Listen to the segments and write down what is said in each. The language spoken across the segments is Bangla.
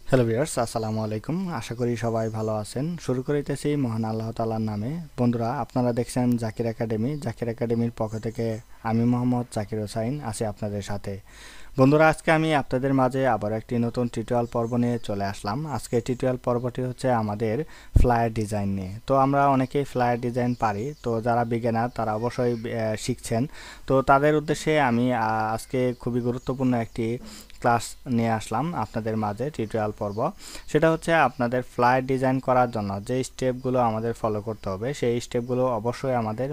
হ্যালো ভিউয়ার্স, আসসালামু আলাইকুম। আশা করি সবাই ভালো আছেন। শুরু করিতেছি মহান আল্লাহ তাআলার নামে। বন্ধুরা, আপনারা দেখছেন জাকির একাডেমি। জাকির একাডেমির পক্ষ থেকে আমি মোহাম্মদ জাকির হোসাইন আছি আপনাদের সাথে। বন্ধুরা, আজকে আমি আপনাদের মাঝে আবার একটি নতুন টিউটোরিয়াল পর্ব নিয়ে চলে আসলাম। আজকে টিউটোরিয়াল পর্বটি হচ্ছে আমাদের ফ্লায়ার ডিজাইন নিয়ে। তো আমরা অনেকেই ফ্লায়ার ডিজাইন পারি, তো যারা বিগিনার তারা অবশ্যই শিখছেন। তো তাদের উদ্দেশ্যে আমি আজকে খুবই গুরুত্বপূর্ণ একটি ক্লাস নিয়ে আসলাম আপনাদের মাঝে, টিউটোরিয়াল পর্ব। সেটা হচ্ছে আপনাদের ফ্লায়ার ডিজাইন করার জন্য যে স্টেপগুলো আমাদের ফলো করতে হবে, সেই স্টেপগুলো অবশ্যই আমাদের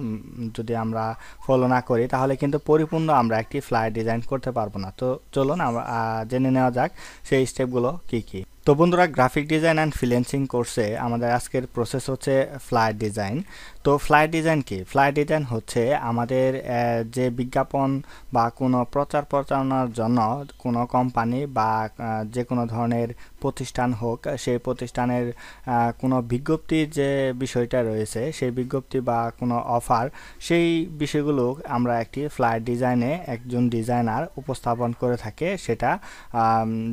যদি আমরা ফলো না করি তাহলে কিন্তু পরিপূর্ণ আমরা একটি ফ্লায়ার ডিজাইন করতে পারবো না। তো চলুন আমরা জেনে নেওয়া যাক সেই স্টেপগুলো কি কি। তো বন্ধুরা, গ্রাফিক ডিজাইন অ্যান্ড ফ্রিল্যান্সিং কোর্সে আমাদের আজকের প্রসেস হচ্ছে ফ্লায়ার ডিজাইন। তো ফ্লায়ার ডিজাইন কি? ফ্লায়ার ডিজাইন হচ্ছে আমাদের যে বিজ্ঞাপন বা কোনো প্রচার প্রচারণার জন্য কোনো কোম্পানি বা যে কোনো ধরনের প্রতিষ্ঠান হোক, সেই প্রতিষ্ঠানের কোনো বিজ্ঞপ্তির যে বিষয়টা রয়েছে, সেই বিজ্ঞপ্তি বা কোনো অফার, সেই বিষয়গুলো আমরা একটি ফ্লায়ার ডিজাইনে একজন ডিজাইনার উপস্থাপন করে থাকে। সেটা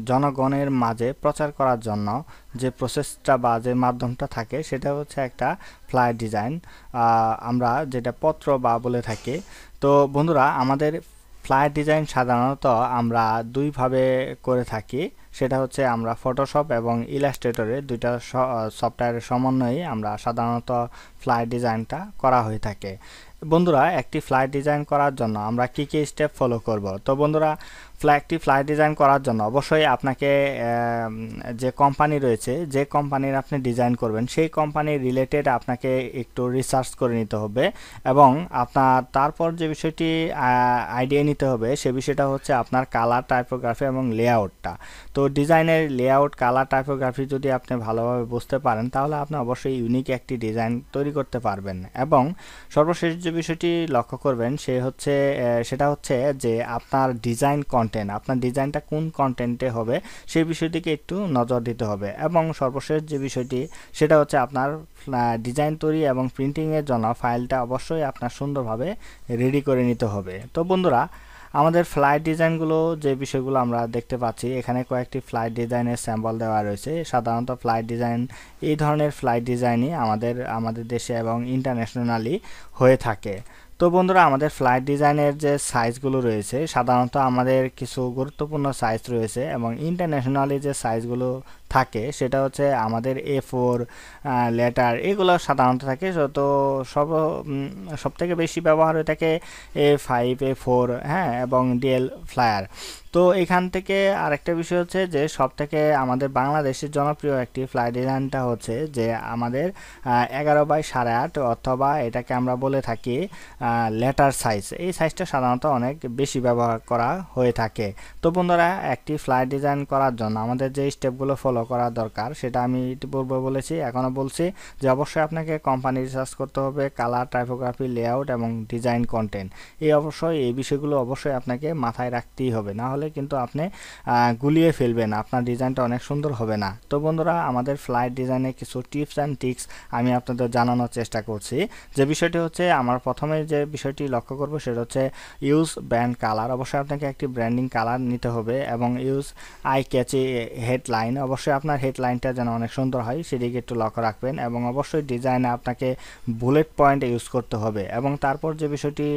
জনগণের মাঝে প্রচার করার জন্য যে প্রসেসটা বা যে মাধ্যমটা থাকে সেটা হচ্ছে একটা ফ্লায়ার ডিজাইন, আমরা যেটা পত্র বা বলে থাকি। তো বন্ধুরা, আমাদের ফ্লায়ার ডিজাইন সাধারণত আমরা দুইভাবে করে থাকি। সেটা হচ্ছে আমরা ফটোশপ এবং ইলাস্ট্রেটরে দুইটা সফটওয়্যারের সমন্বয়ে আমরা সাধারণত ফ্লায়ার ডিজাইনটা করা হয়ে থাকে। বন্ধুরা, একটি ফ্লায়ার ডিজাইন করার জন্য আমরা কি কি স্টেপ ফলো করব? তো বন্ধুরা, একটি ফ্লায়ার ডিজাইন করার জন্য অবশ্যই আপনাকে যে কোম্পানি রয়েছে, যে কোম্পানির আপনি ডিজাইন করবেন, সেই কোম্পানির রিলেটেড আপনাকে একটু রিসার্চ করে নিতে হবে এবং আপনার তারপর যে বিষয়টি আইডিয়া নিতে হবে সে বিষয়টা হচ্ছে আপনার কালার, টাইপোগ্রাফি এবং লেআউটটা। তো ডিজাইনের লেআউট, কালার, টাইপোগ্রাফি যদি আপনি ভালোভাবে বুঝতে পারেন তাহলে আপনি অবশ্যই ইউনিক একটি ডিজাইন তৈরি করতে পারবেন। এবং সর্বশেষ যে বিষয়টি লক্ষ্য করবেন সেটা হচ্ছে যে আপনার ডিজাইন কন্টেন্ট, আপনার ডিজাইনটা কোন কন্টেন্টে হবে সেই বিষয়টিকে একটু নজর দিতে হবে। এবং সর্বশেষ যে বিষয়টি সেটা হচ্ছে আপনার ডিজাইন তৈরি এবং প্রিন্টিংয়ের জন্য ফাইলটা অবশ্যই আপনার সুন্দরভাবে রেডি করে নিতে হবে। তো বন্ধুরা, আমাদের ফ্লায়ার ডিজাইনগুলো যে বিষয়গুলো আমরা দেখতে পাচ্ছি, এখানে কয়েকটি ফ্লায়ার ডিজাইনের স্যাম্পল দেওয়া রয়েছে। সাধারণত ফ্লায়ার ডিজাইন, এই ধরনের ফ্লায়ার ডিজাইনই আমাদের দেশে এবং ইন্টারন্যাশনালি হয়ে থাকে। তো বন্ধুরা, আমাদের ফ্লায়ার ডিজাইনের যে সাইজগুলো রয়েছে, সাধারণত আমাদের কিছু গুরুত্বপূর্ণ সাইজ রয়েছে এবং ইন্টারন্যাশনালি যে সাইজগুলো থাকে সেটা হচ্ছে আমাদের A4 লেটার, এগুলো সাধারণত থাকে। তো সব থেকে বেশি ব্যবহার হয়ে থাকে A5, A4, হ্যাঁ, এবং ডিএল ফ্লায়ার। তো এখান থেকে আরেকটা বিষয় হচ্ছে যে সব থেকে আমাদের বাংলাদেশের জনপ্রিয় একটি ফ্লায়ার ডিজাইনটা হচ্ছে যে আমাদের 11x8.5, অথবা এটাকে আমরা বলে থাকি লেটার সাইজ। এই সাইজটা সাধারণত অনেক বেশি ব্যবহার করা হয়ে থাকে। তো বন্ধুরা, একটি ফ্লায়ার ডিজাইন করার জন্য আমাদের যে স্টেপগুলো ফলো করা দরকার সেটা আমি ইতিপূর্বে বলেছি, এখনও বলছি, যে অবশ্যই আপনাকে কোম্পানি রিসার্চ করতে হবে, কালার, টাইপোগ্রাফি, লেআউট এবং ডিজাইন কন্টেন্ট। এই বিষয়গুলো অবশ্যই আপনাকে মাথায় রাখতেই হবে, না হলে কিন্তু আপনি গুলিয়ে ফেলবেন, আপনার ডিজাইনটা অনেক সুন্দর হবে না। তো বন্ধুরা, আমাদের ফ্লায়ার ডিজাইনে কিছু টিপস অ্যান্ড ট্রিক্স আমি আপনাদের জানানোর চেষ্টা করছি। যে বিষয়টি হচ্ছে, আমার প্রথমে যে বিষয়টি লক্ষ্য করব সেটা হচ্ছে ইউজ ব্র্যান্ড কালার। অবশ্যই আপনাকে একটি ব্র্যান্ডিং কালার নিতে হবে এবং ইউজ আই ক্যাচি হেডলাইন। অবশ্যই আপনার হেডলাইনটা যেন অনেক সুন্দর হয় সেদিকে একটু লক্ষ্য রাখবেন এবং অবশ্যই ডিজাইনে আপনাকে বুলেট পয়েন্ট ইউজ করতে হবে। এবং তারপর যে বিষয়টি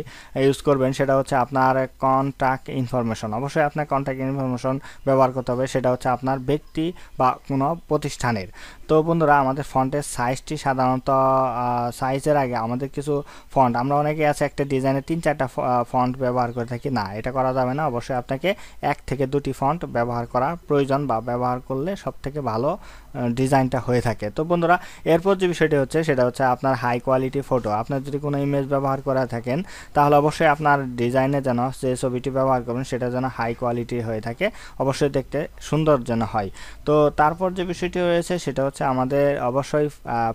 ইউজ করবেন সেটা হচ্ছে আপনার কন্ট্যাক্ট ইনফরমেশন। অবশ্যই আপনার কন্ট্যাক্ট ইনফরমেশন ব্যবহার করতে হবে, সেটা হচ্ছে আপনার ব্যক্তি বা কোনো প্রতিষ্ঠানের। তো বন্ধুরা, আমাদের ফন্টের সাইজটি সাধারণত সাইজের আগে আমাদের কিছু ফন্ট, আমরা অনেকে আছে একটা ডিজাইনে 3-4টা ফন্ট ব্যবহার করে থাকি, না, এটা করা যাবে না। অবশ্যই আপনাকে 1 থেকে 2টি ফন্ট ব্যবহার করা প্রয়োজন, বা ব্যবহার করলে সব থেকে ভালো ডিজাইনটা হয়ে থাকে। তো বন্ধুরা, এরপর যে বিষয়টি হচ্ছে সেটা হচ্ছে আপনার হাই কোয়ালিটি ফটো। আপনার যদি কোনো ইমেজ ব্যবহার করে থাকেন তাহলে অবশ্যই আপনার ডিজাইনে যেন যে ছবিটি ব্যবহার করবেন সেটা যেন হাই কোয়ালিটি হয়ে থাকে, অবশ্যই দেখতে সুন্দর যেন হয়। তো তারপর যে বিষয়টি রয়েছে সেটা হচ্ছে আমাদের অবশ্যই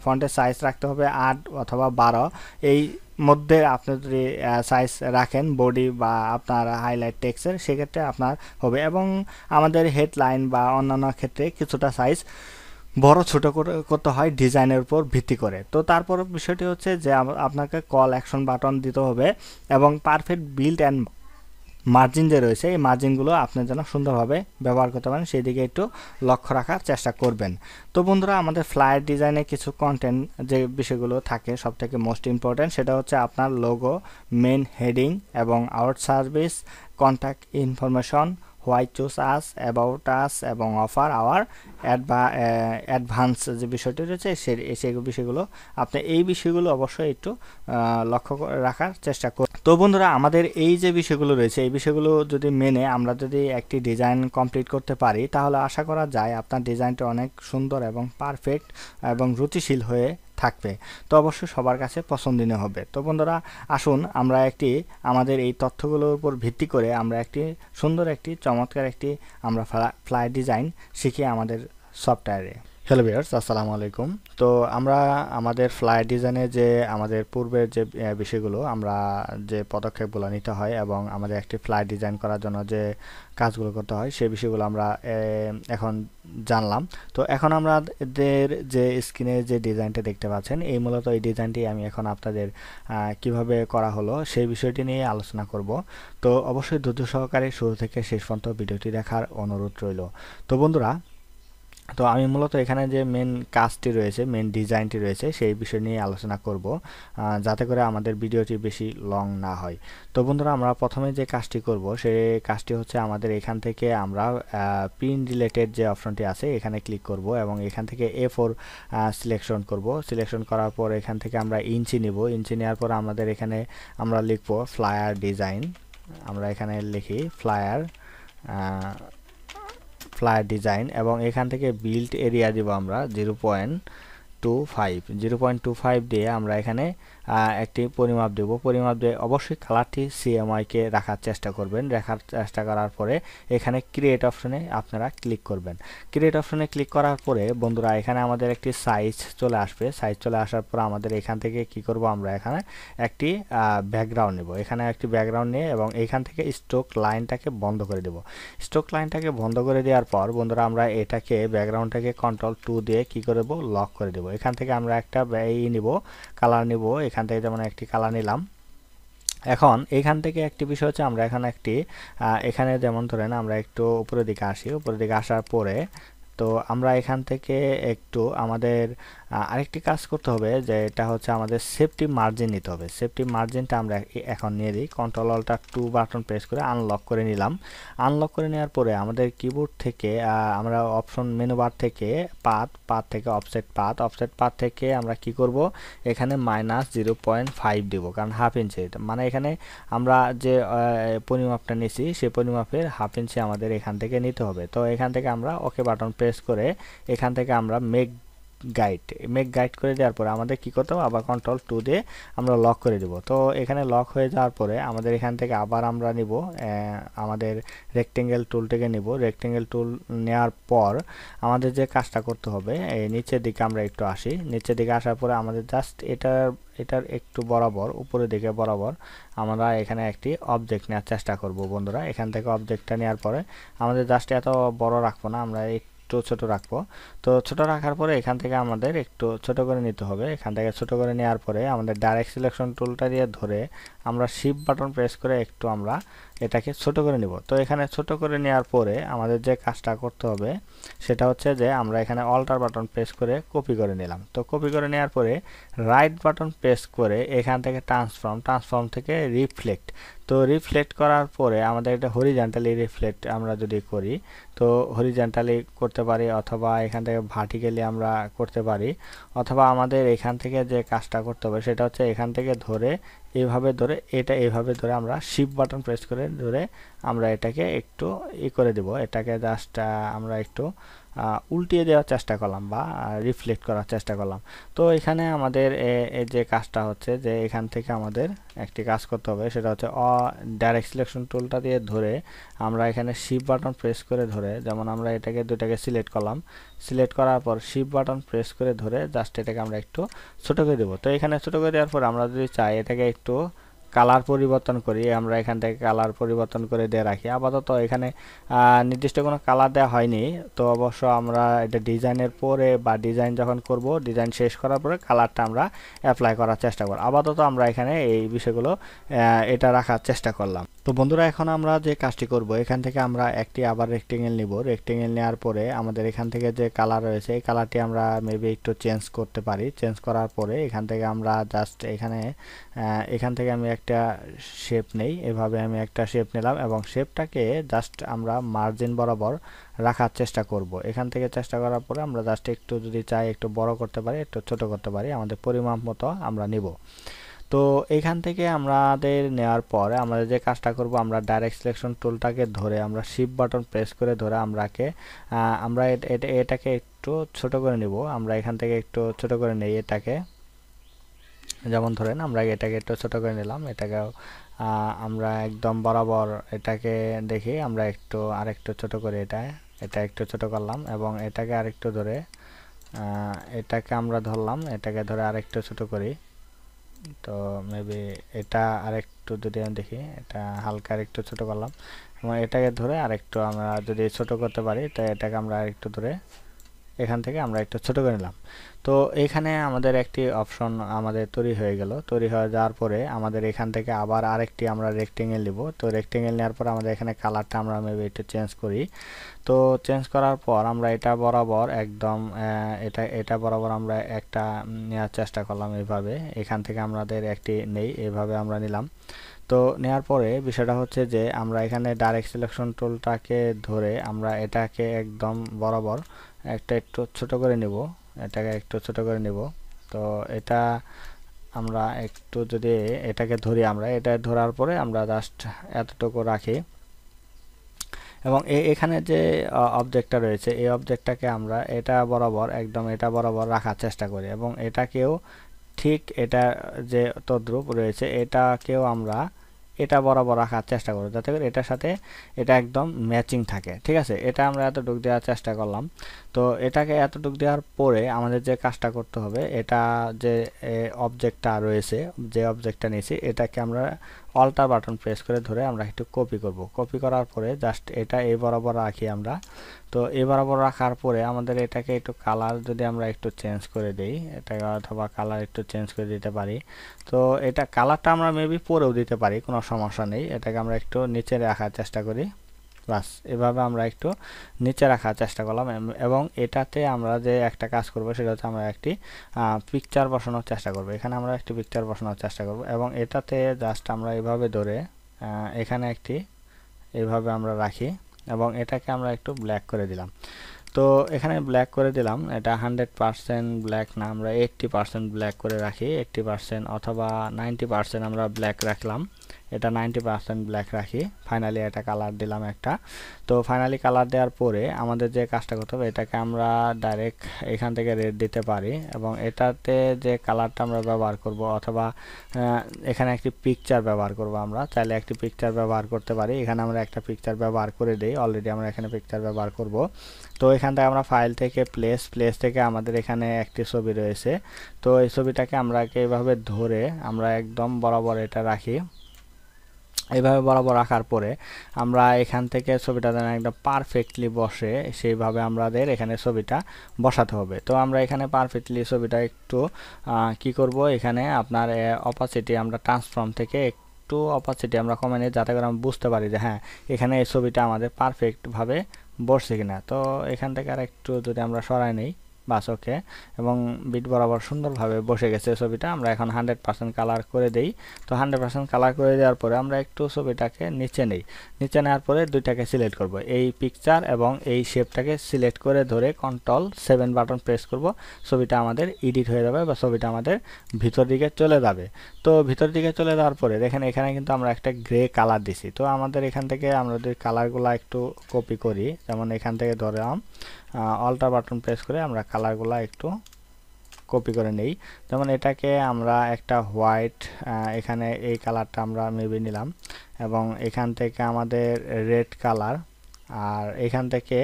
ফন্টের সাইজ রাখতে হবে 8 অথবা 12। এই মধ্যে আপনি যদি সাইজ রাখেন বডি বা আপনার হাইলাইট টেক্সের, সেক্ষেত্রে আপনার হবে। এবং আমাদের হেডলাইন বা অন্যান্য ক্ষেত্রে কিছুটা সাইজ বড় ছোট করতে হয় ডিজাইনের উপর ভিত্তি করে। তো তারপর বিষয়টি হচ্ছে যে আপনাকে কল অ্যাকশন বাটন দিতে হবে এবং পারফেক্ট বিল্ড অ্যান্ড মার্জিন যে রয়েছে এই মার্জিনগুলো আপনি যেন সুন্দরভাবে ব্যবহার করতে পারেন সেই দিকে একটু লক্ষ্য রাখার চেষ্টা করবেন। তো বন্ধুরা আমাদের ফ্লায়ার ডিজাইনে কিছু কন্টেন্ট যে বিষয়গুলো থাকে সবথেকে মোস্ট ইম্পর্ট্যান্ট সেটা হচ্ছে আপনার লোগো, মেন হেডিং এবং out service, contact information, why choose us, about us এবং অফার আওয়ার অ্যাডভান্স যে বিষয়টি রয়েছে সেই বিষয়গুলো আপনি এই বিষয়গুলো অবশ্যই একটু লক্ষ্য রাখার চেষ্টা করুন। তো বন্ধুরা আমাদের এই যে বিষয়গুলো রয়েছে এই বিষয়গুলো যদি মেনে আমরা যদি একটি ডিজাইন কমপ্লিট করতে পারি তাহলে আশা করা যায় আপনার ডিজাইনটা অনেক সুন্দর এবং পারফেক্ট এবং রুচিশীল হয়ে থাকবে, তো অবশ্যই সবার কাছে পছন্দনীয় হবে। তো বন্ধুরা আসুন আমরা আমাদের এই তথ্যগুলোর উপর ভিত্তি করে আমরা সুন্দর চমৎকার আমরা ফ্লায়ার ডিজাইন শিখি আমাদের সফটওয়্যারে। হ্যালো ভিউয়ার্স, আসসালামু আলাইকুম। তো আমরা আমাদের ফ্লায়ার ডিজাইনে যে আমাদের পূর্বের যে বিষয়গুলো আমরা যে পদক্ষেপগুলো নিতে হয় এবং আমাদের একটি ফ্লায়ার ডিজাইন করার জন্য যে কাজগুলো করতে হয় সেই বিষয়গুলো আমরা এখন জানলাম। তো এখন আমাদের যে স্ক্রিনে যে ডিজাইনটা দেখতে পাচ্ছেন এই মূলত এই ডিজাইনটি আমি এখন আপনাদের কিভাবে করা হলো সেই বিষয়টি নিয়ে আলোচনা করব। তো অবশ্যই ধৈর্য সহকারে শুরু থেকে শেষ পর্যন্ত ভিডিওটি দেখার অনুরোধ রইল। তো বন্ধুরা তো আমি মূলত এখানে যে মেন কাজটি রয়েছে, মেন ডিজাইনটি রয়েছে সেই বিষয় নিয়ে আলোচনা করব যাতে করে আমাদের ভিডিওটি বেশি লং না হয়। তো বন্ধুরা আমরা প্রথমে যে কাজটি করব সেই কাজটি হচ্ছে আমাদের এখান থেকে আমরা প্রিন্ট রিলেটেড যে অপশনটি আছে এখানে ক্লিক করব এবং এখান থেকে A4 সিলেকশন করব। সিলেকশন করার পর এখান থেকে আমরা ইঞ্চি নিব। ইঞ্চি নেওয়ার পর আমাদের এখানে আমরা লিখব ফ্লায়ার ডিজাইন। আমরা এখানে লিখি ফ্লায়ার ডিজাইন এবং এখান থেকে বিল্ড এরিয়া দিব আমরা 0.25 দিয়ে আমরা এখানে একটি পরিমাপ দেব। পরিমাপ দিয়ে অবশ্যই কালারটি CMYK কে রাখার চেষ্টা করবেন। রাখার চেষ্টা করার পরে এখানে ক্রিয়েট অপশনে আপনারা ক্লিক করবেন। ক্রিয়েট অপশনে ক্লিক করার পরে বন্ধুরা এখানে আমাদের একটি সাইজ চলে আসবে। সাইজ চলে আসার পর আমাদের এখান থেকে কি করব, আমরা এখানে একটি ব্যাকগ্রাউন্ড নেব। এখানে একটি ব্যাকগ্রাউন্ড নিয়ে এবং এখান থেকে স্ট্রোক লাইনটাকে বন্ধ করে দেব। স্ট্রোক লাইনটাকে বন্ধ করে দেওয়ার পর বন্ধুরা আমরা এটাকে ব্যাকগ্রাউন্ডটাকে Ctrl+2 দিয়ে কি করে দেব, লক করে দেব। এখান থেকে আমরা একটা নিব, কালার নিব। এখান থেকে যেমন একটি কালার নিলাম। এখন এখান থেকে একটি বিষয় হচ্ছে আমরা এখানে যেমন ধরেন আমরা একটু উপরের দিকে আসি। উপরের দিকে আসার পরে তো আমরা এখান থেকে একটু আমাদের আরেকটি কাজ করতে হবে, যে এটা হচ্ছে আমাদের সেফটি মার্জিন নিতে হবে। সেফটি মার্জিনটা আমরা এখন নিয়ে দিই। Ctrl+2 বাটন প্রেস করে আনলক করে নিলাম। আনলক করে নেওয়ার পরে আমাদের কিবোর্ড থেকে আমরা অপশন মেনু বার থেকে পাথ থেকে অফসেট পাথ থেকে আমরা কি করব, এখানে -0.5 দিব, কারণ হাফ ইঞ্চি মানে এখানে আমরা যে পরিমাপটা নিছি সেই পরিমাপের হাফ ইঞ্চি আমাদের এখান থেকে নিতে হবে। তো এখান থেকে আমরা ওকে বাটন প্রেস করে এখান থেকে আমরা মেক গাইড করে দেওয়ার পরে আমাদের কি করতে হবে, আবার Ctrl+2 দিয়ে আমরা লক করে দেব। তো এখানে লক হয়ে যাওয়ার পরে আমাদের এখান থেকে আবার আমরা নিব আমাদের রেক্টেঙ্গেল টুলটাকে নিব। রেক্টেঙ্গেল টুল নেওয়ার পর আমাদের যে কাজটা করতে হবে এই নিচের দিকে আমরা একটু আসি। নিচের দিকে আসার পরে আমাদের জাস্ট এটার একটু বরাবর উপরের দিকে বরাবর আমরা এখানে একটি অবজেক্ট নেওয়ার চেষ্টা করব বন্ধুরা। এখান থেকে অবজেক্টটা নেওয়ার পরে আমাদের জাস্ট এত বড় রাখবো না, আমরা একটু ছোট রাখবো। তো ছোট রাখার পরে এখান থেকে আমাদের একটু ছোট করে নিতে হবে। এখান থেকে ছোট করে নেওয়ার পরে আমাদের ডাইরেক্ট সিলেকশন টুলটা দিয়ে ধরে আমরা শিফট বাটন প্রেস করে একটু আমরা এটাকে ছোট করে নিব। তো এখানে ছোট করে নেওয়ার পরে আমাদের যে কাজটা করতে হবে সেটা হচ্ছে যে আমরা এখানে অল্টার বাটন প্রেস করে কপি করে নিলাম। তো কপি করে নেওয়ার পরে রাইট বাটন প্রেস করে এখান থেকে ট্রান্সফর্ম থেকে রিফ্লেক্ট। তো রিফ্লেক্ট করার পরে আমাদের এটা হরিজন্টালি রিফ্লেক্ট আমরা যদি করি তো হরিজন্টালি করতে পারি, অথবা এখান থেকে ভার্টিক্যালি আমরা করতে পারি, অথবা আমাদের এখান থেকে যে কাজটা করতে হবে সেটা হচ্ছে এখান থেকে ধরে এইভাবে ধরে আমরা শিফট বাটন প্রেস করে ধরে আমরা এটাকে একটু করে দেব। এটাকে জাস্ট আমরা একটু উল্টিয়ে দেওয়ার চেষ্টা করলাম বা রিফ্লেক্ট করার চেষ্টা করলাম। তো এখানে আমাদের এই যে কাজটা হচ্ছে যে এখান থেকে আমাদের একটি কাজ করতে হবে, সেটা হচ্ছে ডাইরেক্ট সিলেকশন টুলটা দিয়ে ধরে আমরা এখানে শিফট বাটন প্রেস করে ধরে, যেমন আমরা দুটাকে সিলেক্ট করলাম। সিলেক্ট করার পর শিফট বাটন প্রেস করে ধরে জাস্ট এটাকে আমরা একটু ছোট করে দেব। তো এখানে ছোট করে দেওয়ার পর আমরা যদি চাই এটাকে একটু কালার পরিবর্তন করি, আমরা এখান থেকে কালার পরিবর্তন করে দিয়ে রাখি। আপাতত এখানে নির্দিষ্ট কোনো কালার দেওয়া হয়নি। তো অবশ্য আমরা এটা ডিজাইনের পরে বা ডিজাইন যখন করব, ডিজাইন শেষ করার পরে কালারটা আমরা অ্যাপ্লাই করার চেষ্টা করব। আপাতত আমরা এখানে এই বিষয়গুলো এটা রাখার চেষ্টা করলাম। তো বন্ধুরা এখন আমরা যে কাজটি করব, এখান থেকে আমরা একটি আবার রেক্টেঙ্গেল নিব। রেক্টেঙ্গেল নেওয়ার পরে আমাদের এখান থেকে যে কালার রয়েছে এই কালারটি আমরা মেবি একটু চেঞ্জ করতে পারি। চেঞ্জ করার পরে এখান থেকে আমরা জাস্ট এখান থেকে আমি একটা শেপ নেই। এভাবে আমি একটা শেপ নিলাম এবং শেপটাকে জাস্ট আমরা মার্জিন বরাবর রাখার চেষ্টা করব। এখান থেকে চেষ্টা করার পরে আমরা জাস্ট একটু যদি চাই একটু বড় করতে পারি, একটু ছোট করতে পারি, আমাদের পরিমাপ মতো আমরা নিব। তো এখান থেকে আমাদের নেওয়ার পরে আমাদের যে কাজটা করব, আমরা ডাইরেক্ট সিলেকশন টুলটাকে ধরে আমরা শিফট বাটন প্রেস করে ধরে আমরা এটাকে একটু ছোট করে নিব। আমরা এখান থেকে একটু ছোট করে নেই এটাকে। যেমন ধরেন আমরা এটাকে একটু ছোট করে নিলাম, এটাকেও আমরা একদম বরাবর এটাকে দেখি আমরা আরেকটু ছোট করে এটা একটু ছোট করলাম এবং এটাকে আরেকটু ধরে এটাকে আমরা ধরলাম, এটাকে ধরে আরেকটু ছোট করি। তো মেবি এটা আরেকটু যদি আমি দেখি, এটা হালকা আরেকটু ছোট করলাম এবং এটাকে ধরে আরেকটু আমরা যদি ছোট করতে পারি, তো এটাকে আমরা আরেকটু ধরে এখান থেকে আমরা একটু ছোট করে নিলাম। তো এখানে আমাদের একটি অপশন আমাদের তৈরি হয়ে গেল। তৈরি হয়ে যাওয়ার পরে আমাদের এখান থেকে আবার আরেকটি আমরা রেক্টেঙ্গেল নিব। তো রেক্টেঙ্গেল নেওয়ার পর আমাদের এখানে কালারটা আমরা মেবি একটু চেঞ্জ করি। তো চেঞ্জ করার পর আমরা এটা বরাবর একদম এটা বরাবর আমরা একটা নেওয়ার চেষ্টা করলাম এইভাবে। এখান থেকে আমাদের একটি নেই, এইভাবে আমরা নিলাম। তো নেওয়ার পরে বিষয়টা হচ্ছে যে আমরা এখানে ডাইরেক্ট সিলেকশন টুলটাকে ধরে আমরা এটাকে একদম বরাবর একটু ছোট করে নিব, এটাকে একটু ছোট করে নিব। তো এটা আমরা একটু যদি এটাকে ধরি, আমরা এটা ধরার পরে আমরা জাস্ট এতটুকু রাখি এবং এখানে যে অবজেক্টটা রয়েছে এই অবজেক্টটাকে আমরা এটা বরাবর রাখার চেষ্টা করি এবং এটাকেও ঠিক এটা যে তদ্রূপ রয়েছে এটাকেও আমরা এটা বরাবর রাখার চেষ্টা করব, যাতে করে এটার সাথে এটা একদম ম্যাচিং থাকে। ঠিক আছে, এটা আমরা এতটুকু দেওয়ার চেষ্টা করলাম। তো এটাকে এতটুকু দেওয়ার পরে আমাদের যে কাজটা করতে হবে, এটা যে অবজেক্টটা রয়েছে, যে অবজেক্টটা নিয়েছি, এটাকে আমরা অল্টার বাটন প্রেস করে ধরে আমরা একটু কপি করব। কপি করার পরে জাস্ট এটা এই বরাবর রাখি আমরা। তো এই বরাবর রাখার পরে আমাদের এটাকে একটু কালার যদি আমরা একটু চেঞ্জ করে দেই, এটাকে অথবা কালার একটু চেঞ্জ করে দিতে পারি। তো এটা কালারটা আমরা মেবি পরেও দিতে পারি, কোনো সমস্যা নেই। এটাকে আমরা একটু নিচে রাখার চেষ্টা করি, বাস এভাবে আমরা একটু নিচে রাখার চেষ্টা করলাম এবং এটাতে আমরা যে একটা কাজ করব সেটা হচ্ছে আমরা একটি পিকচার বসানোর চেষ্টা করব। এখানে আমরা একটি পিকচার বসানোর চেষ্টা করব এবং এটাতে জাস্ট আমরা এভাবে ধরে এখানে এইভাবে আমরা রাখি এবং এটাকে আমরা একটু ব্ল্যাক করে দিলাম। তো এখানে ব্ল্যাক করে দিলাম, এটা 100% ব্ল্যাক না, আমরা 80% ব্ল্যাক করে রাখি। 80% অথবা 90% আমরা ব্ল্যাক রাখলাম, এটা 90% ব্ল্যাক রাখি। ফাইনালি এটা কালার দিলাম একটা। তো ফাইনালি কালার দেওয়ার পরে আমাদের যে কাজটা করতে হবে, এটাকে আমরা ডাইরেক্ট এখান থেকে রেড দিতে পারি এবং এটাতে যে কালারটা আমরা ব্যবহার করব অথবা এখানে একটি পিকচার ব্যবহার করব। আমরা চাইলে একটি পিকচার ব্যবহার করতে পারি। এখানে আমরা একটা পিকচার ব্যবহার করে দিই, অলরেডি আমরা এখানে পিকচার ব্যবহার করব। তো এখান থেকে আমরা ফাইল থেকে প্লেস থেকে আমাদের এখানে একটি ছবি রয়েছে। তো এই ছবিটাকে আমরা এইভাবে ধরে আমরা একদম বরাবর এটা রাখি। এইভাবে বরাবর রাখার পরে আমরা এখান থেকে ছবিটা যেন একদম পারফেক্টলি বসে সেইভাবে আমাদের এখানে ছবিটা বসাতে হবে। তো আমরা এখানে পারফেক্টলি ছবিটা একটু কি করব, এখানে আপনার অপাসিটি আমরা ট্রান্সফর্ম থেকে একটু অপাসিটি আমরা কমে নিই, যাতে করে আমরা বুঝতে পারি যে হ্যাঁ এখানে এই ছবিটা আমাদের পারফেক্টভাবে বসছে কিনা। তো এখান থেকে আর একটু যদি আমরা সরাই নেই, বাস ওকে, এবং বিট বরাবর সুন্দরভাবে বসে গেছে ছবিটা। আমরা এখন 100% কালার করে দেই। তো 100% কালার করে দেওয়ার পরে আমরা একটু ছবিটাকে নিচে নেই। নিচে নেওয়ার পরে দুইটাকে সিলেক্ট করব, এই পিকচার এবং এই শেপটাকে সিলেক্ট করে ধরে Ctrl+7 বাটন প্রেস করব। ছবিটা আমাদের এডিট হয়ে যাবে বা ছবিটা আমাদের ভিতর দিকে চলে যাবে। তো ভিতর দিকে চলে যাওয়ার পরে দেখেন এখানে কিন্তু আমরা একটা গ্রে কালার দিছি। তো আমাদের এখান থেকে আমরা যদি কালারগুলো একটু কপি করি, যেমন এখান থেকে ধরলাম অল্টার বাটন প্রেস করে আমরা কালারগুলো একটু কপি করে নেই। যেমন এটাকে আমরা একটা হোয়াইট, এখানে এই কালারটা আমরা মেবি নিলাম এবং এখান থেকে আমাদের রেড কালার, আর এখান থেকে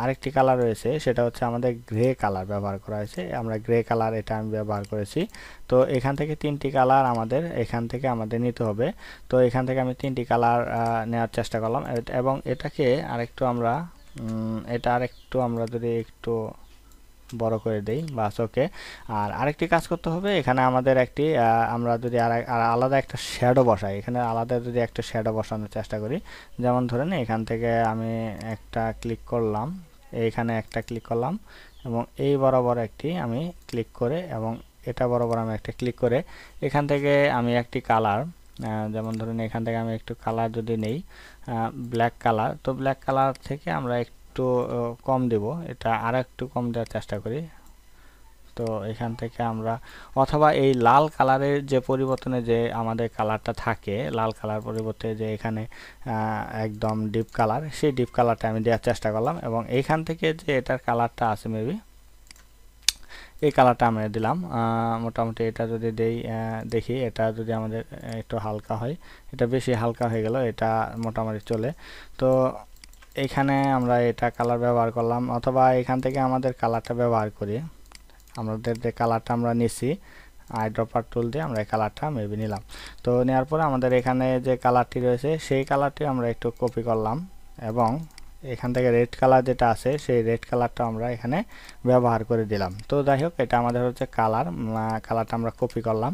আরেকটি কালার রয়েছে সেটা হচ্ছে আমাদের গ্রে কালার ব্যবহার করা হয়েছে। আমরা গ্রে কালার এটা আমি ব্যবহার করেছি। তো এখান থেকে তিনটি কালার এখান থেকে আমাদের নিতে হবে। তো এখান থেকে আমি তিনটি কালার নেওয়ার চেষ্টা করলাম এবং এটাকে আরেকটু আমরা যদি একটু বড় করে দেই, বাস ওকে। আর আরেকটি কাজ করতে হবে, এখানে আমাদের একটি আমরা যদি আলাদা একটা শ্যাডো বসাই, এখানে আলাদা যদি একটা শ্যাডো বসানোর চেষ্টা করি, যেমন ধরেন এখান থেকে আমি একটা ক্লিক করলাম, এইখানে একটা ক্লিক করলাম এবং এই বরাবর একটি আমি ক্লিক করে এবং এটা বরাবর আমি একটা ক্লিক করে এখান থেকে আমি একটি কালার, যেমন ধরুন এখান থেকে আমি একটু কালার যদি নেই ব্ল্যাক কালার, তো ব্ল্যাক কালার থেকে আমরা একটু কম দেব, এটা আর একটু কম দেওয়ার চেষ্টা করি। তো এখান থেকে আমরা অথবা এই লাল কালারের যে পরিবর্তনে যে আমাদের কালারটা থাকে, লাল কালার পরিবর্তে যে এখানে একদম ডিপ কালার, সেই ডিপ কালারটা আমি দেওয়ার চেষ্টা করলাম এবং এইখান থেকে যে এটার কালারটা আছে মেবি এই কালারটা আমরা দিলাম। মোটামুটি এটা যদি দেই, দেখি এটা যদি আমাদের একটু হালকা হয়, এটা বেশি হালকা হয়ে গেল, এটা মোটামুটি চলে। তো এখানে আমরা এটা কালার ব্যবহার করলাম, অথবা এখান থেকে আমাদের কালারটা ব্যবহার করি, আমাদের যে কালারটা আমরা নিছি আই ড্রপার টুল দিয়ে আমরা এই কালারটা মেবি নিলাম। তো নেওয়ার পরে আমাদের এখানে যে কালারটি রয়েছে সেই কালারটি আমরা একটু কপি করলাম এবং এখান থেকে রেড কালার যেটা আছে সেই রেড কালারটা আমরা এখানে ব্যবহার করে দিলাম। তো যাই হোক, এটা আমাদের হচ্ছে কালারটা আমরা কপি করলাম।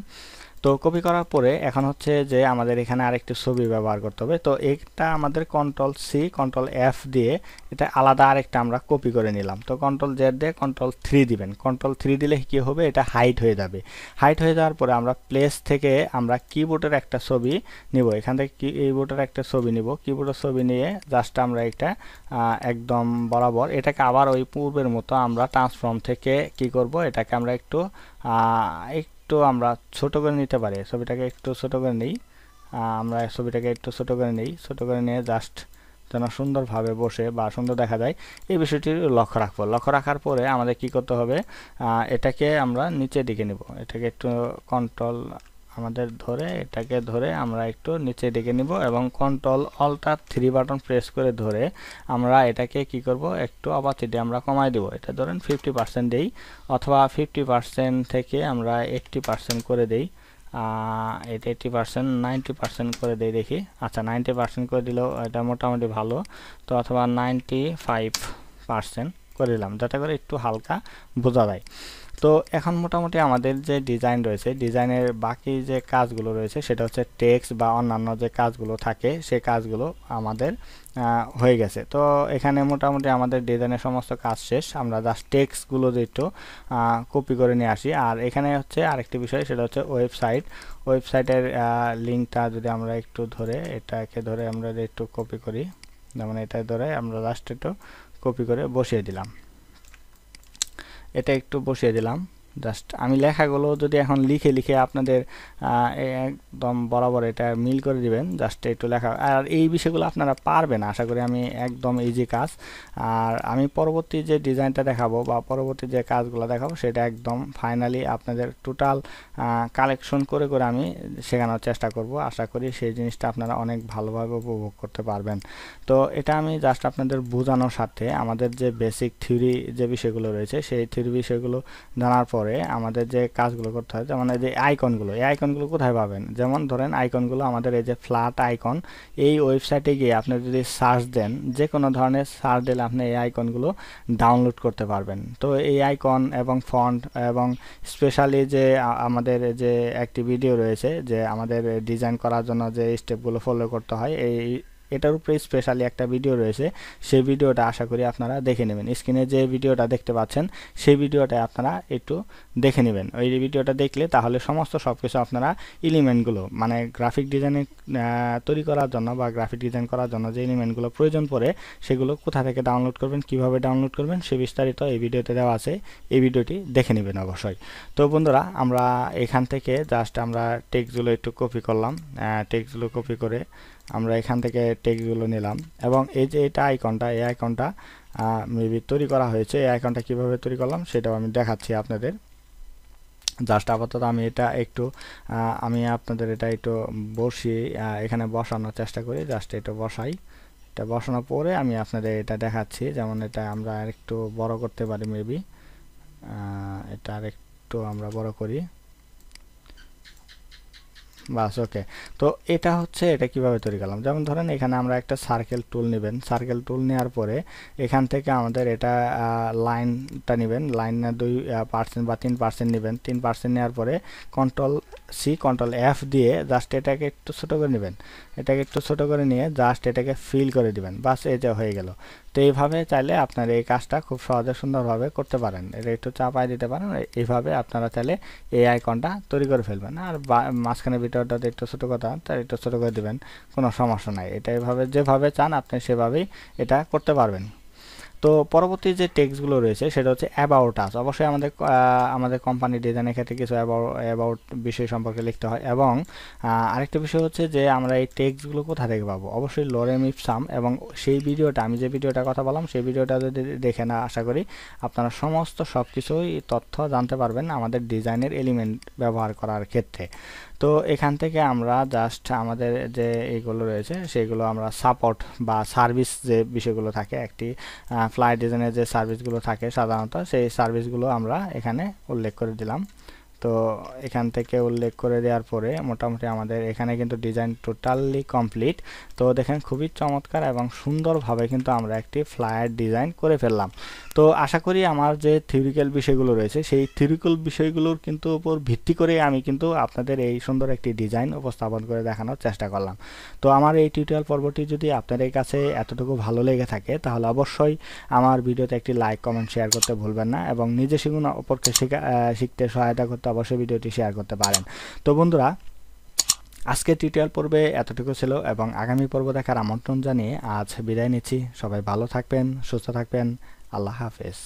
তো কপি করার পরে এখন হচ্ছে যে আমাদের এখানে আরেকটি ছবি ব্যবহার করতে হবে। তো এটা আমাদের কন্ট্রোল সি কন্ট্রোল এফ দিয়ে এটা আলাদা আরেকটা আমরা কপি করে নিলাম। তো কন্ট্রোল জেড দিয়ে কন্ট্রোল 3 দিবেন, কন্ট্রোল 3 দিলে কি হবে, এটা হাইট হয়ে যাবে। হাইট হয়ে যাওয়ার পরে আমরা প্লেস থেকে আমরা কিবোর্ডের একটা ছবি নিব, এখান থেকে কিবোর্ডের একটা ছবি নিব, কিবোর্ডের ছবি নিয়ে জাস্ট আমরা এটা একদম বরাবর এটাকে আবার ওই পূর্বের মতো আমরা ট্রান্সফর্ম থেকে কি করব, এটাকে আমরা একটু আমরা ছোট করে নিতে পারি, ছবিটাকে একটু ছোট করে নিই, আমরা ছবিটাকে একটু ছোট করে নিই, ছোট করে নিয়ে জাস্ট যেন সুন্দরভাবে বসে বা সুন্দর দেখা যায় এই বিষয়টি লক্ষ্য রাখবো। লক্ষ্য রাখার পরে আমাদের কি করতে হবে, এটাকে আমরা নিচের দিকে নিব, এটাকে একটু কন্ট্রোল আমাদের ধরে এটাকে ধরে আমরা একটু নিচের দিকে নিব এবং কন্ট্রোল অল্টার 3 বাটন প্রেস করে ধরে আমরা এটাকে কি করব, একটু অপাসিটি আমরা কমাই দেব, এটা ধরেন 50% দেই অথবা 50% থেকে আমরা 80% করে দেই, এটা 80% 90% করে দেই দেখি। আচ্ছা 90% করে দিলেও এটা মোটামুটি ভালো, তো অথবা 95% করে দিলাম, যাতে করে একটু হালকা বোঝা যায়। তো এখন মোটামুটি আমাদের যে ডিজাইন রয়েছে, ডিজাইনের বাকি যে কাজগুলো রয়েছে সেটা হচ্ছে টেক্সট বা অন্যান্য যে কাজগুলো থাকে সেই কাজগুলো আমাদের হয়ে গেছে। তো এখানে মোটামুটি আমাদের ডিজাইনের সমস্ত কাজ শেষ, আমরা জাস্ট টেক্সটগুলো একটু কপি করে নিয়ে আসি। আর এখানে হচ্ছে আরেকটি বিষয়, সেটা হচ্ছে ওয়েবসাইটের লিঙ্কটা যদি আমরা একটু ধরে এটাকে ধরে আমরা একটু কপি করি, যেমন এটা ধরে আমরা জাস্ট একটু কপি করে বসিয়ে দিলাম, এটা একটু বসিয়ে দিলাম। জাস্ট আমি লেখাগুলো যদি এখন লিখে আপনাদের একদম বরাবর এটা মিল করে দিবেন, জাস্ট একটু লেখা। আর এই বিষয়গুলো আপনারা পারবেন আশা করি, আমি একদম ইজি কাজ। আর আমি পরবর্তী যে ডিজাইনটা দেখাবো বা পরবর্তী যে কাজগুলো দেখাবো সেটা একদম ফাইনালি আপনাদের টোটাল কালেকশন করে আমি শেখানোর চেষ্টা করব। আশা করি সেই জিনিসটা আপনারা অনেক ভালোভাবে উপভোগ করতে পারবেন। তো এটা আমি জাস্ট আপনাদের বোঝানোর সাথে আমাদের যে বেসিক থিওরি যে বিষয়গুলো রয়েছে সেই থিওরি বিষয়গুলো জানার পরে আমাদের যে কাজগুলো করতে হয়, যেমন এই যে আইকনগুলো, এই আইকনগুলো কোথায় পাবেন, যেমন ধরেন আইকনগুলো আমাদের এই যে ফ্ল্যাট আইকন, এই ওয়েবসাইটে গিয়ে আপনি যদি সার্চ দেন, যে কোনো ধরনের সার্চ দিলে আপনি এই আইকনগুলো ডাউনলোড করতে পারবেন। তো এই আইকন এবং ফন্ট এবং স্পেশালি যে আমাদের যে একটি ভিডিও রয়েছে যে আমাদের ডিজাইন করার জন্য যে স্টেপগুলো ফলো করতে হয়, এটার উপরে স্পেশালি একটা ভিডিও রয়েছে, সেই ভিডিওটা আশা করি আপনারা দেখে নেবেন। স্ক্রিনে যে ভিডিওটা দেখতে পাচ্ছেন সেই ভিডিওটা আপনারা একটু দেখে নেবেন। ওই ভিডিওটা দেখলে তাহলে সমস্ত সবকিছু আপনারা এলিমেন্টগুলো মানে গ্রাফিক ডিজাইন তৈরি করার জন্য বা গ্রাফিক ডিজাইন করার জন্য যে এলিমেন্টগুলো প্রয়োজন পড়ে সেগুলো কোথা থেকে ডাউনলোড করবেন, কিভাবে ডাউনলোড করবেন সে বিস্তারিত এই ভিডিওতে দেওয়া আছে, এই ভিডিওটি দেখে নেবেন অবশ্যই। তো বন্ধুরা, আমরা এখান থেকে জাস্ট আমরা টেক্সটগুলো একটু কপি করলাম, টেক্সটগুলো কপি করে আমরা এখান থেকে টেক্সটগুলো নিলাম এবং এই যে এটা আইকনটা, এই আইকনটা মেবি তৈরি করা হয়েছে। এই আইকনটা কিভাবে তৈরি করলাম সেটাও আমি দেখাচ্ছি আপনাদের। জাস্ট আপাতত আমি এটা একটু আমি আপনাদের এটা একটু বসিয়ে এখানে বসানোর চেষ্টা করি, জাস্ট এটা বসাই। এটা বসানোর পরে আমি আপনাদের এটা দেখাচ্ছি, যেমন এটা আমরা আরেকটু বড় করতে পারি মেবি, এটা আরেকটু আমরা বড় করি, বাস ওকে। তো এটা হচ্ছে এটা কিভাবে তৈরি করলাম, যেমন ধরেন এখানে আমরা একটা সার্কেল টুল নেবেন, সার্কেল টুল নেওয়ার পরে এখান থেকে আমাদের এটা লাইনটা নেবেন, লাইনের 2% বা 3% নেবেন, 3% নেওয়ার পরে কন্ট্রোল-C কন্ট্রোল-F দিয়ে জাস্ট এটাকে একটু ছোটো করে নেবেন, এটাকে একটু ছোটো করে নিয়ে জাস্ট এটাকে ফিল করে দিবেন, বাস এই যে হয়ে গেল। তো এইভাবে চাইলে আপনার এই কাজটা খুব সহজে সুন্দরভাবে করতে পারেন, এটা একটু চাপায় দিতে পারেন, এইভাবে আপনারা চাইলে এই আইকনটা তৈরি করে ফেলবেন। আর মাঝখানে ভিডিওটাতে একটু ছোটো কথা তার একটু ছোটো করে দিবেন, কোনো সমস্যা নাই, এটা এইভাবে যেভাবে চান আপনি সেভাবেই এটা করতে পারবেন। তো পরবর্তী যে টেক্সটগুলো রয়েছে সেটা হচ্ছে অ্যাবাউট আস। অবশ্যই আমাদের কোম্পানি ডিজাইনের ক্ষেত্রে কিছু অ্যাবাউট বিষয় সম্পর্কে লিখতে হয়। এবং আরেকটা বিষয় হচ্ছে যে আমরা এই টেক্সটগুলো কোথা থেকে পাবো, অবশ্যই লরেম ইপসাম। এবং সেই ভিডিওটা, আমি যে ভিডিওটার কথা বললাম সেই ভিডিওটা যদি দেখেন, আশা করি আপনারা সব কিছুই তথ্য জানতে পারবেন আমাদের ডিজাইনের এলিমেন্ট ব্যবহার করার ক্ষেত্রে। তো এখান থেকে আমরা জাস্ট আমাদের যে এইগুলো রয়েছে সেগুলো আমরা সাপোর্ট বা সার্ভিস যে বিষয়গুলো থাকে, একটি ফ্লাই ডিজাইনের যে সার্ভিসগুলো থাকে সাধারণত, সেই সার্ভিসগুলো আমরা এখানে উল্লেখ করে দিলাম। তো এখান থেকে উল্লেখ করে দেওয়ার পরে মোটামুটি আমাদের এখানে কিন্তু ডিজাইন টোটালি কমপ্লিট। তো দেখেন খুবই চমৎকার এবং সুন্দরভাবে কিন্তু আমরা একটি ফ্লায়ার ডিজাইন করে ফেললাম। তো আশা করি আমার যে থিওরিক্যাল বিষয়গুলো রয়েছে সেই থিওরিক্যাল বিষয়গুলোর কিন্তু উপর ভিত্তি করে আমি কিন্তু আপনাদের এই সুন্দর একটি ডিজাইন উপস্থাপন করে দেখানোর চেষ্টা করলাম। তো আমার এই টিউটোরিয়াল পর্বটি যদি আপনাদের কাছে এতটুকু ভালো লেগে থাকে তাহলে অবশ্যই আমার ভিডিওতে একটি লাইক কমেন্ট শেয়ার করতে ভুলবেন না, এবং নিজে শিখুন অপরকে শিখতে সহায়তা করতে অবশ্যই ভিডিওটি শেয়ার করতে পারেন। তো বন্ধুরা, আজকে টিউটোরিয়াল পর্বে এতটুকু ছিল, এবং আগামী পর্ব দেখার আমন্ত্রণ জানিয়ে আজ বিদায় নিচ্ছি। সবাই ভালো থাকবেন, সুস্থ থাকবেন, আল্লাহ হাফেজ।